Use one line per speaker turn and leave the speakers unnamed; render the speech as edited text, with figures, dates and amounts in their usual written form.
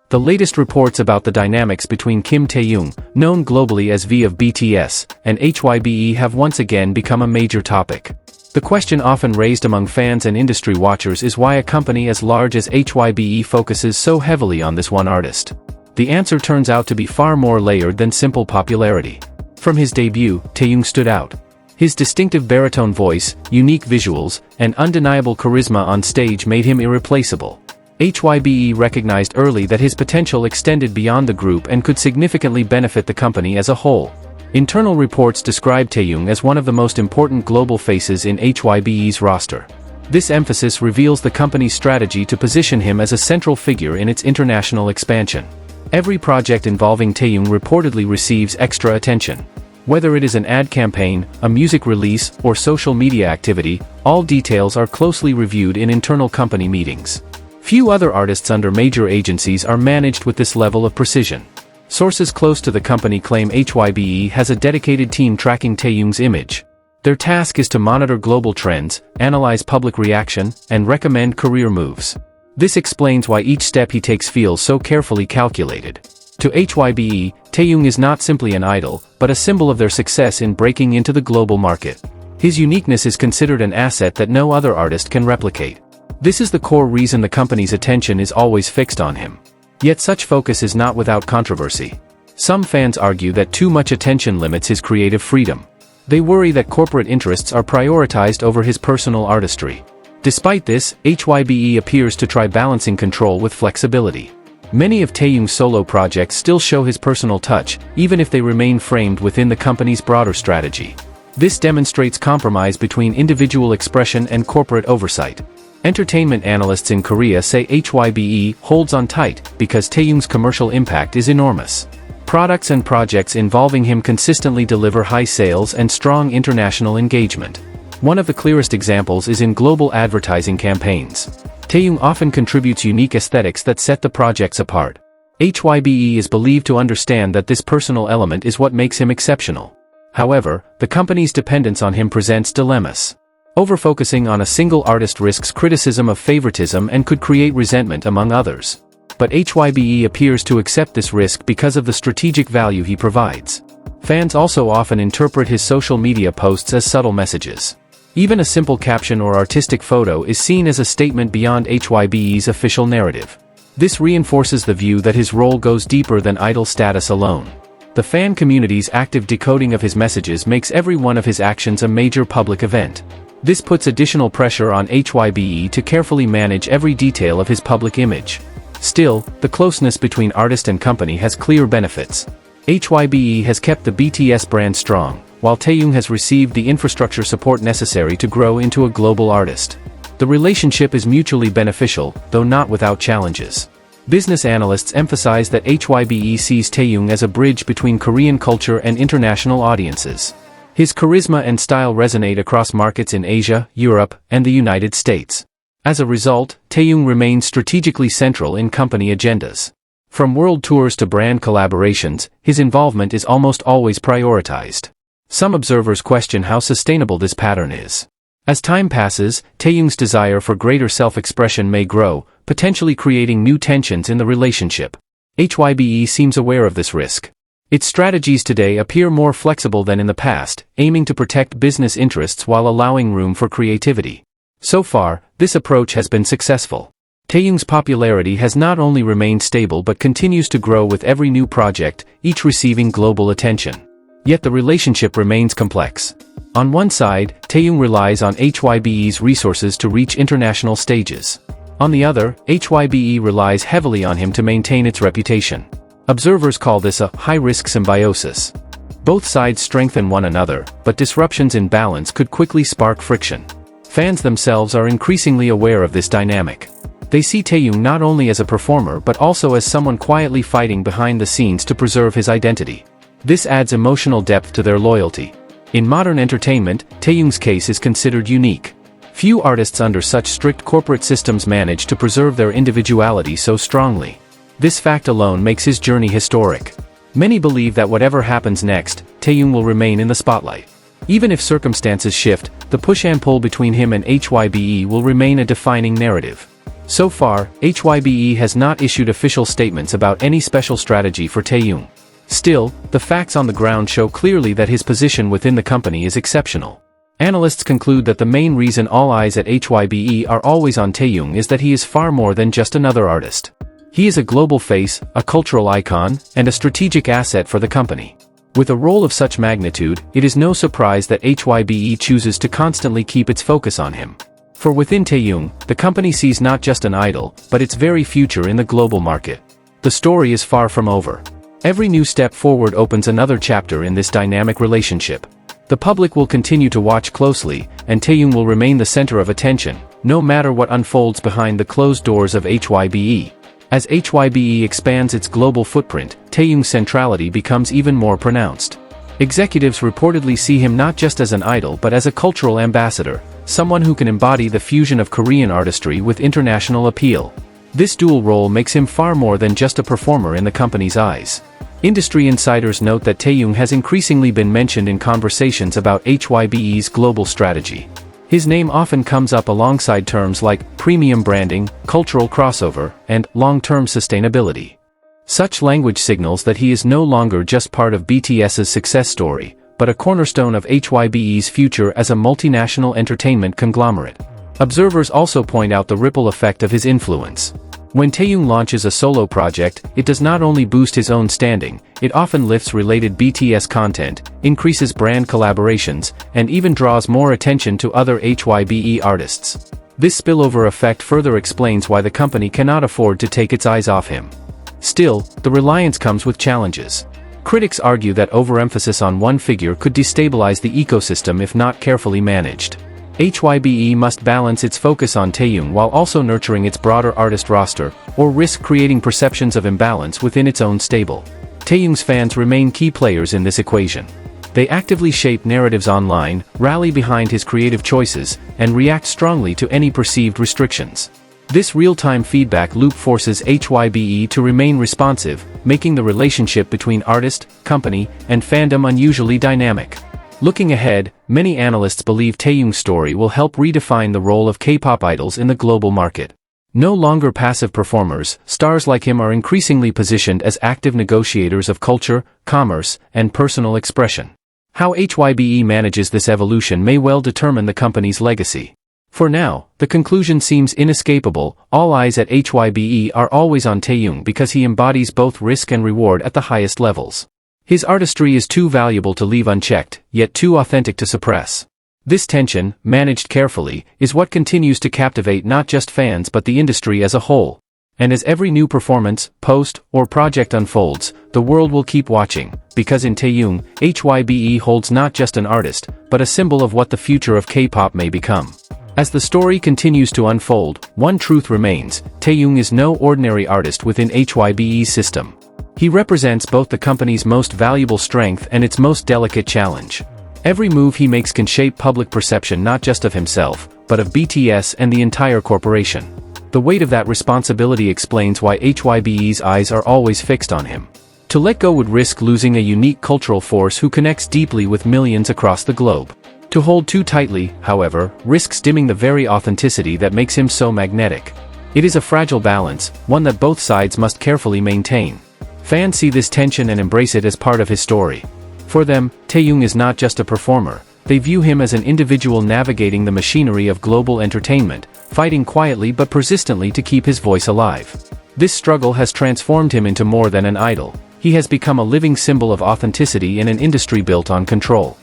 The latest reports about the dynamics between Kim Taehyung, known globally as V of BTS, and HYBE have once again become a major topic. The question often raised among fans and industry watchers is why a company as large as HYBE focuses so heavily on this one artist. The answer turns out to be far more layered than simple popularity. From his debut, Taehyung stood out. His distinctive baritone voice, unique visuals, and undeniable charisma on stage made him irreplaceable. HYBE recognized early that his potential extended beyond the group and could significantly benefit the company as a whole. Internal reports describe Taehyung as one of the most important global faces in HYBE's roster. This emphasis reveals the company's strategy to position him as a central figure in its international expansion. Every project involving Taehyung reportedly receives extra attention. Whether it is an ad campaign, a music release, or social media activity, all details are closely reviewed in internal company meetings. Few other artists under major agencies are managed with this level of precision. Sources close to the company claim HYBE has a dedicated team tracking Taehyung's image. Their task is to monitor global trends, analyze public reaction, and recommend career moves. This explains why each step he takes feels so carefully calculated. To HYBE, Taehyung is not simply an idol, but a symbol of their success in breaking into the global market. His uniqueness is considered an asset that no other artist can replicate. This is the core reason the company's attention is always fixed on him. Yet such focus is not without controversy. Some fans argue that too much attention limits his creative freedom. They worry that corporate interests are prioritized over his personal artistry. Despite this, HYBE appears to try balancing control with flexibility. Many of Taehyung's solo projects still show his personal touch, even if they remain framed within the company's broader strategy. This demonstrates compromise between individual expression and corporate oversight. Entertainment analysts in Korea say HYBE holds on tight because Taehyung's commercial impact is enormous. Products and projects involving him consistently deliver high sales and strong international engagement. One of the clearest examples is in global advertising campaigns. Taehyung often contributes unique aesthetics that set the projects apart. HYBE is believed to understand that this personal element is what makes him exceptional. However, the company's dependence on him presents dilemmas. Overfocusing on a single artist risks criticism of favoritism and could create resentment among others. But HYBE appears to accept this risk because of the strategic value he provides. Fans also often interpret his social media posts as subtle messages. Even a simple caption or artistic photo is seen as a statement beyond HYBE's official narrative. This reinforces the view that his role goes deeper than idol status alone. The fan community's active decoding of his messages makes every one of his actions a major public event. This puts additional pressure on HYBE to carefully manage every detail of his public image. Still, the closeness between artist and company has clear benefits. HYBE has kept the BTS brand strong, while Taehyung has received the infrastructure support necessary to grow into a global artist. The relationship is mutually beneficial, though not without challenges. Business analysts emphasize that HYBE sees Taehyung as a bridge between Korean culture and international audiences. His charisma and style resonate across markets in Asia, Europe, and the United States. As a result, Taehyung remains strategically central in company agendas. From world tours to brand collaborations, his involvement is almost always prioritized. Some observers question how sustainable this pattern is. As time passes, Taehyung's desire for greater self-expression may grow, potentially creating new tensions in the relationship. HYBE seems aware of this risk. Its strategies today appear more flexible than in the past, aiming to protect business interests while allowing room for creativity. So far, this approach has been successful. Taehyung's popularity has not only remained stable but continues to grow with every new project, each receiving global attention. Yet the relationship remains complex. On one side, Taehyung relies on HYBE's resources to reach international stages. On the other, HYBE relies heavily on him to maintain its reputation. Observers call this a high-risk symbiosis. Both sides strengthen one another, but disruptions in balance could quickly spark friction. Fans themselves are increasingly aware of this dynamic. They see Taehyung not only as a performer but also as someone quietly fighting behind the scenes to preserve his identity. This adds emotional depth to their loyalty. In modern entertainment, Taehyung's case is considered unique. Few artists under such strict corporate systems manage to preserve their individuality so strongly. This fact alone makes his journey historic. Many believe that whatever happens next, Taehyung will remain in the spotlight. Even if circumstances shift, the push and pull between him and HYBE will remain a defining narrative. So far, HYBE has not issued official statements about any special strategy for Taehyung. Still, the facts on the ground show clearly that his position within the company is exceptional. Analysts conclude that the main reason all eyes at HYBE are always on Taehyung is that he is far more than just another artist. He is a global face, a cultural icon, and a strategic asset for the company. With a role of such magnitude, it is no surprise that HYBE chooses to constantly keep its focus on him. For within Taehyung, the company sees not just an idol, but its very future in the global market. The story is far from over. Every new step forward opens another chapter in this dynamic relationship. The public will continue to watch closely, and Taehyung will remain the center of attention, no matter what unfolds behind the closed doors of HYBE. As HYBE expands its global footprint, Taehyung's centrality becomes even more pronounced. Executives reportedly see him not just as an idol but as a cultural ambassador, someone who can embody the fusion of Korean artistry with international appeal. This dual role makes him far more than just a performer in the company's eyes. Industry insiders note that Taehyung has increasingly been mentioned in conversations about HYBE's global strategy. His name often comes up alongside terms like premium branding, cultural crossover, and long-term sustainability. Such language signals that he is no longer just part of BTS's success story, but a cornerstone of HYBE's future as a multinational entertainment conglomerate. Observers also point out the ripple effect of his influence. When Taehyung launches a solo project, it does not only boost his own standing, it often lifts related BTS content, increases brand collaborations, and even draws more attention to other HYBE artists. This spillover effect further explains why the company cannot afford to take its eyes off him. Still, the reliance comes with challenges. Critics argue that overemphasis on one figure could destabilize the ecosystem if not carefully managed. HYBE must balance its focus on Taehyung while also nurturing its broader artist roster, or risk creating perceptions of imbalance within its own stable. Taehyung's fans remain key players in this equation. They actively shape narratives online, rally behind his creative choices, and react strongly to any perceived restrictions. This real-time feedback loop forces HYBE to remain responsive, making the relationship between artist, company, and fandom unusually dynamic. Looking ahead, many analysts believe Taehyung's story will help redefine the role of K-pop idols in the global market. No longer passive performers, stars like him are increasingly positioned as active negotiators of culture, commerce, and personal expression. How HYBE manages this evolution may well determine the company's legacy. For now, the conclusion seems inescapable: all eyes at HYBE are always on Taehyung because he embodies both risk and reward at the highest levels. His artistry is too valuable to leave unchecked, yet too authentic to suppress. This tension, managed carefully, is what continues to captivate not just fans but the industry as a whole. And as every new performance, post, or project unfolds, the world will keep watching, because in Taehyung, HYBE holds not just an artist, but a symbol of what the future of K-pop may become. As the story continues to unfold, one truth remains: Taehyung is no ordinary artist within HYBE's system. He represents both the company's most valuable strength and its most delicate challenge. Every move he makes can shape public perception not just of himself, but of BTS and the entire corporation. The weight of that responsibility explains why HYBE's eyes are always fixed on him. To let go would risk losing a unique cultural force who connects deeply with millions across the globe. To hold too tightly, however, risks dimming the very authenticity that makes him so magnetic. It is a fragile balance, one that both sides must carefully maintain. Fans see this tension and embrace it as part of his story. For them, Taehyung is not just a performer, they view him as an individual navigating the machinery of global entertainment, fighting quietly but persistently to keep his voice alive. This struggle has transformed him into more than an idol. He has become a living symbol of authenticity in an industry built on control.